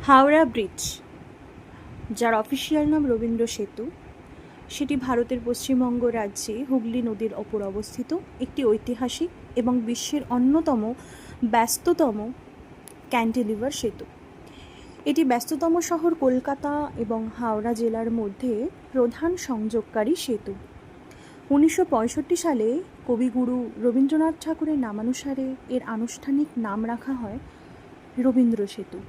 Howrah bridge, যার official নাম রবীন্দ্র সেতু, সেটি ভারতের পশ্চিমবঙ্গ রাজ্যে হুগলি নদীর ওপর অবস্থিত একটি ঐতিহাসিক এবং বিশ্বের অন্যতম ব্যস্ততম ক্যান্টিলিভার সেতু। এটি ব্যস্ততম শহর কলকাতা এবং হাওড়া জেলার মধ্যে প্রধান সংযোগকারী সেতু। 1965 সালে কবিগুরু রবীন্দ্রনাথ ঠাকুরের নামানুসারে এর আনুষ্ঠানিক নাম রাখা হয় রবীন্দ্র সেতু।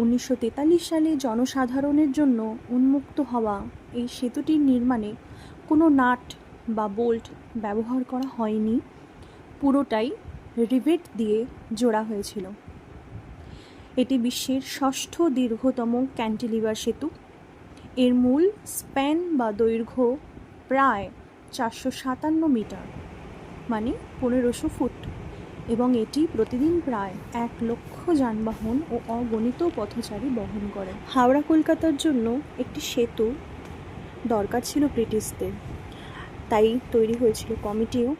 1943 সালে জনসাধারণের জন্য উন্মুক্ত হওয়া এই সেতুটির নির্মাণে কোনো নাট বা বোল্ট ব্যবহার করা হয়নি, পুরোটাই রিভেট দিয়ে জোড়া হয়েছিল। এটি বিশ্বের ষষ্ঠ দীর্ঘতম ক্যান্টিলিভার সেতু। এর মূল স্প্যান বা দৈর্ঘ্য প্রায় 457 মিটার, মানে 1500 ফুট, এবং এটি প্রতিদিন প্রায় 1 লক্ষ যানবাহন ও অগণিত পথচারী বহন করে। হাওড়া কলকাতার জন্য একটি সেতু দরকার ছিল ব্রিটিশদের, তাই তৈরি হয়েছিল কমিটিও।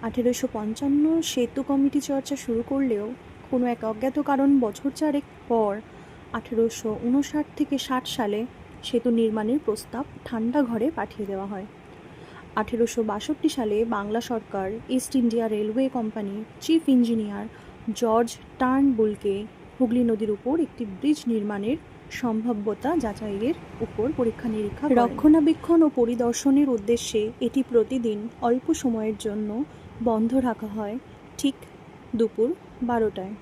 1855 সেতু কমিটি চর্চা শুরু করলেও কোনো এক অজ্ঞাত কারণ বছর চারেক পর 1859 থেকে 60 সালে সেতু নির্মাণের প্রস্তাব ঠান্ডা ঘরে পাঠিয়ে দেওয়া হয়। 1862 সালে বাংলা সরকার ইস্ট ইন্ডিয়া রেলওয়ে কোম্পানির চিফ ইঞ্জিনিয়ার জর্জ টার্নবুলকে হুগলি নদীর উপর একটি ব্রিজ নির্মাণের সম্ভাব্যতা যাচাইয়ের উপর পরীক্ষা নিরীক্ষা করেন। রক্ষণাবেক্ষণ ও পরিদর্শনের উদ্দেশ্যে এটি প্রতিদিন অল্প সময়ের জন্য বন্ধ রাখা হয়, ঠিক দুপুর 12টায়।